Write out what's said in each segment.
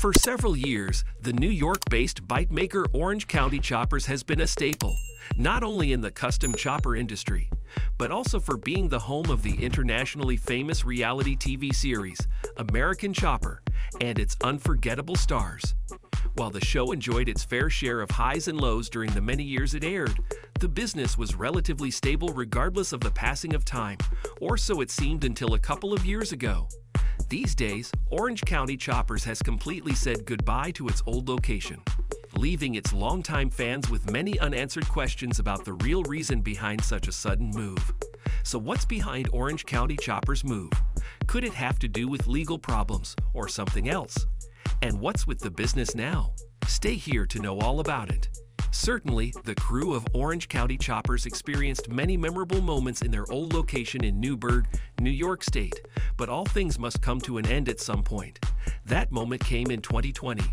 For several years, the New York-based bite maker Orange County Choppers has been a staple, not only in the custom chopper industry, but also for being the home of the internationally famous reality TV series, American Chopper, and its unforgettable stars. While the show enjoyed its fair share of highs and lows during the many years it aired, the business was relatively stable regardless of the passing of time, or so it seemed until a couple of years ago. These days, Orange County Choppers has completely said goodbye to its old location, leaving its longtime fans with many unanswered questions about the real reason behind such a sudden move. So what's behind Orange County Choppers' move? Could it have to do with legal problems or something else? And what's with the business now? Stay here to know all about it. Certainly, the crew of Orange County Choppers experienced many memorable moments in their old location in Newburgh, New York State, but all things must come to an end at some point. That moment came in 2020,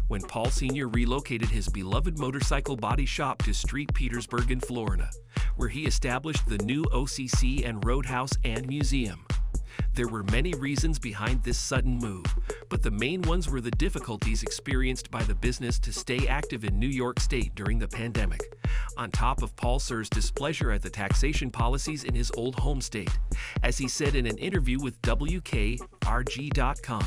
when Paul Sr. relocated his beloved motorcycle body shop to St. Petersburg in Florida, where he established the new OCC and Roadhouse and Museum. There were many reasons behind this sudden move, but the main ones were the difficulties experienced by the business to stay active in New York State during the pandemic, on top of Paul Sr.'s displeasure at the taxation policies in his old home state, as he said in an interview with WKRG.com.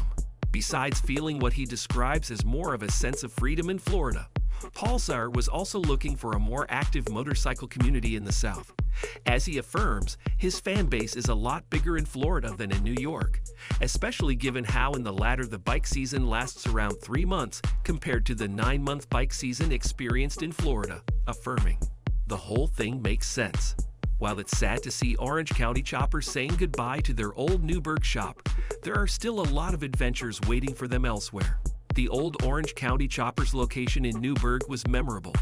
Besides feeling what he describes as more of a sense of freedom in Florida, Paul Sr. was also looking for a more active motorcycle community in the South. As he affirms, his fan base is a lot bigger in Florida than in New York, especially given how in the latter the bike season lasts around 3 months compared to the 9-month bike season experienced in Florida, affirming, "The whole thing makes sense." While it's sad to see Orange County Choppers saying goodbye to their old Newburgh shop, there are still a lot of adventures waiting for them elsewhere. The old Orange County Choppers location in Newburgh was memorable,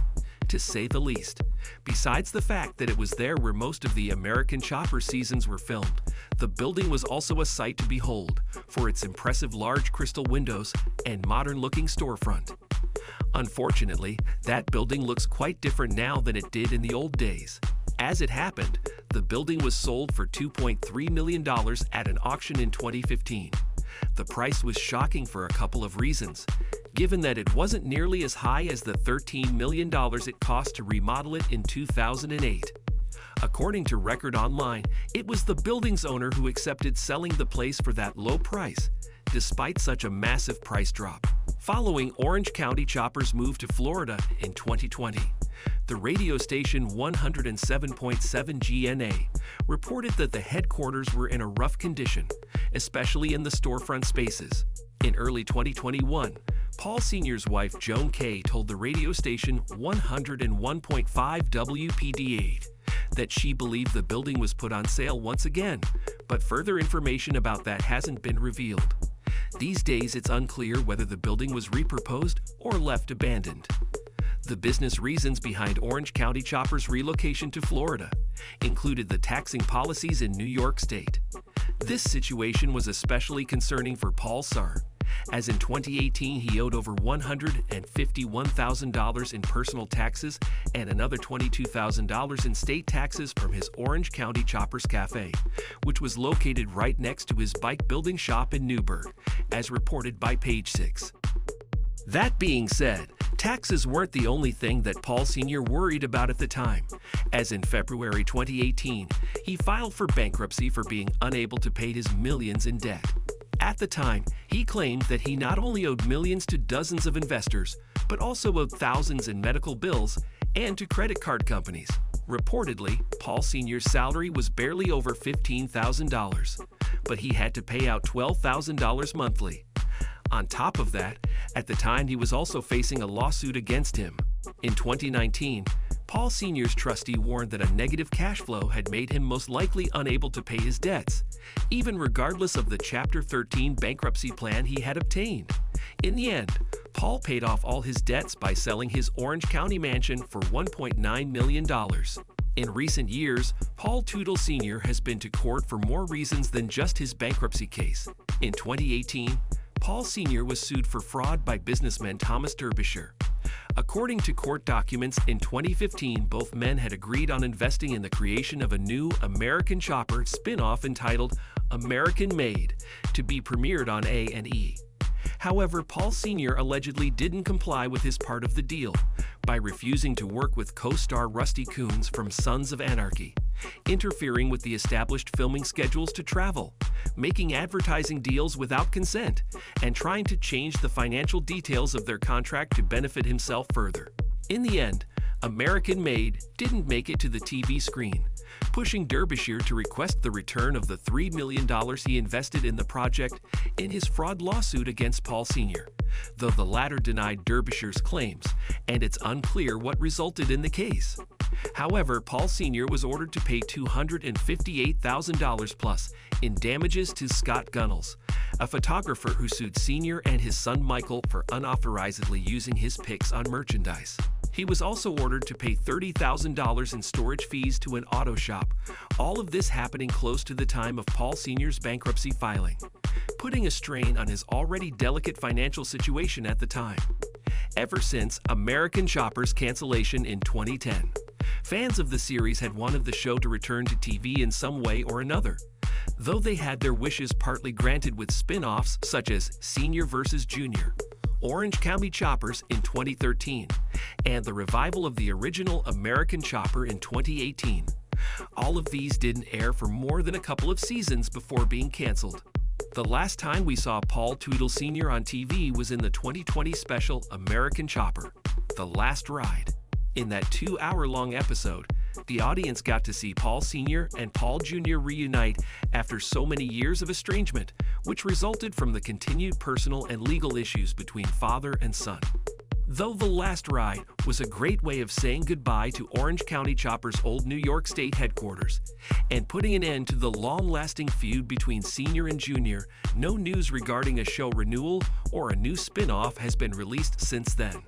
to say the least. Besides the fact that it was there where most of the American Chopper seasons were filmed, the building was also a sight to behold for its impressive large crystal windows and modern-looking storefront. Unfortunately, that building looks quite different now than it did in the old days. As it happened, the building was sold for $2.3 million at an auction in 2015. The price was shocking for a couple of reasons, given that it wasn't nearly as high as the $13 million it cost to remodel it in 2008. According to Record Online, it was the building's owner who accepted selling the place for that low price, despite such a massive price drop. Following Orange County Choppers' move to Florida in 2020, the radio station 107.7 GNA reported that the headquarters were in a rough condition, especially in the storefront spaces. In early 2021, Paul Sr.'s wife Joan Kay told the radio station 101.5 WPD8 that she believed the building was put on sale once again, but further information about that hasn't been revealed. These days, it's unclear whether the building was repurposed or left abandoned. The business reasons behind Orange County Choppers' relocation to Florida included the taxing policies in New York State. This situation was especially concerning for Paul Sr., as in 2018 he owed over $151,000 in personal taxes and another $22,000 in state taxes from his Orange County Choppers Cafe, which was located right next to his bike building shop in Newburgh, as reported by Page 6. That being said, taxes weren't the only thing that Paul Sr. worried about at the time, as in February 2018, he filed for bankruptcy for being unable to pay his millions in debt. At the time, he claimed that he not only owed millions to dozens of investors, but also owed thousands in medical bills and to credit card companies. Reportedly, Paul Sr.'s salary was barely over $15,000, but he had to pay out $12,000 monthly. On top of that, at the time he was also facing a lawsuit against him. In 2019, Paul Sr.'s trustee warned that a negative cash flow had made him most likely unable to pay his debts, even regardless of the Chapter 13 bankruptcy plan he had obtained. In the end, Paul paid off all his debts by selling his Orange County mansion for $1.9 million. In recent years, Paul Tootle Sr. has been to court for more reasons than just his bankruptcy case. In 2018, Paul Sr. was sued for fraud by businessman Thomas Derbyshire. According to court documents, in 2015, both men had agreed on investing in the creation of a new American Chopper spin-off entitled American Made to be premiered on A&E. However, Paul Sr. allegedly didn't comply with his part of the deal by refusing to work with co-star Rusty Coons from Sons of Anarchy, interfering with the established filming schedules to travel, making advertising deals without consent, and trying to change the financial details of their contract to benefit himself further. In the end, American Made didn't make it to the TV screen, pushing Derbyshire to request the return of the $3 million he invested in the project in his fraud lawsuit against Paul Sr., though the latter denied Derbyshire's claims, and it's unclear what resulted in the case. However, Paul Sr. was ordered to pay $258,000 plus in damages to Scott Gunnels, a photographer who sued Sr. and his son Michael for unauthorizedly using his pics on merchandise. He was also ordered to pay $30,000 in storage fees to an auto shop, all of this happening close to the time of Paul Sr.'s bankruptcy filing, putting a strain on his already delicate financial situation at the time. Ever since American Chopper's cancellation in 2010, fans of the series had wanted the show to return to TV in some way or another, though they had their wishes partly granted with spin-offs such as Senior vs. Junior, Orange County Choppers in 2013, and the revival of the original American Chopper in 2018. All of these didn't air for more than a couple of seasons before being canceled. The last time we saw Paul Tootle Sr. on TV was in the 2020 special American Chopper: The Last Ride. In that 2-hour-long episode, the audience got to see Paul Sr. and Paul Jr. reunite after so many years of estrangement, which resulted from the continued personal and legal issues between father and son. Though The Last Ride was a great way of saying goodbye to Orange County Chopper's old New York State headquarters and putting an end to the long-lasting feud between Senior and Junior, no news regarding a show renewal or a new spin-off has been released since then.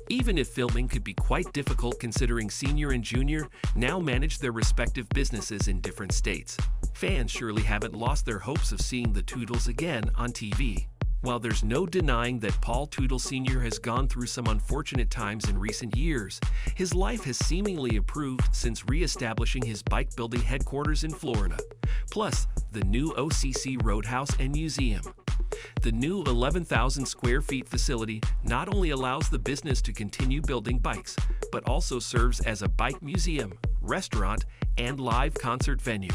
Even if filming could be quite difficult considering Senior and Junior now manage their respective businesses in different states, fans surely haven't lost their hopes of seeing the Tootles again on TV. While there's no denying that Paul Tootle Sr. has gone through some unfortunate times in recent years, his life has seemingly improved since re-establishing his bike-building headquarters in Florida, plus the new OCC Roadhouse and Museum. The new 11,000 square feet facility not only allows the business to continue building bikes, but also serves as a bike museum, restaurant, and live concert venue.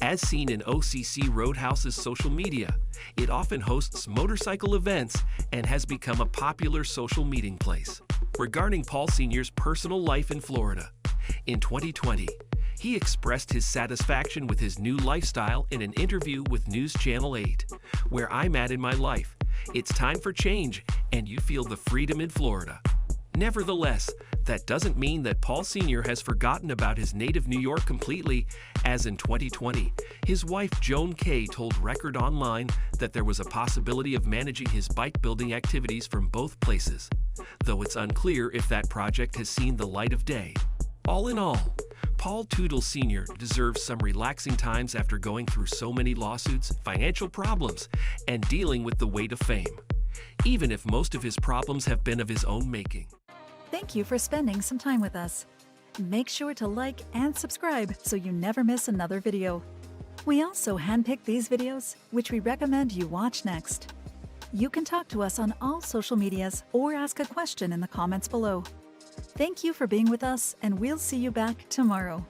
As seen in OCC Roadhouse's social media, it often hosts motorcycle events and has become a popular social meeting place. Regarding Paul Sr.'s personal life in Florida, in 2020, he expressed his satisfaction with his new lifestyle in an interview with News Channel 8, "Where I'm at in my life, it's time for change and you feel the freedom in Florida." Nevertheless, that doesn't mean that Paul Sr. has forgotten about his native New York completely, as in 2020, his wife Joan Kay told Record Online that there was a possibility of managing his bike-building activities from both places, though it's unclear if that project has seen the light of day. All in all, Paul Tootle Sr. deserves some relaxing times after going through so many lawsuits, financial problems, and dealing with the weight of fame, even if most of his problems have been of his own making. Thank you for spending some time with us. Make sure to like and subscribe so you never miss another video. We also handpick these videos, which we recommend you watch next. You can talk to us on all social medias or ask a question in the comments below. Thank you for being with us, and we'll see you back tomorrow.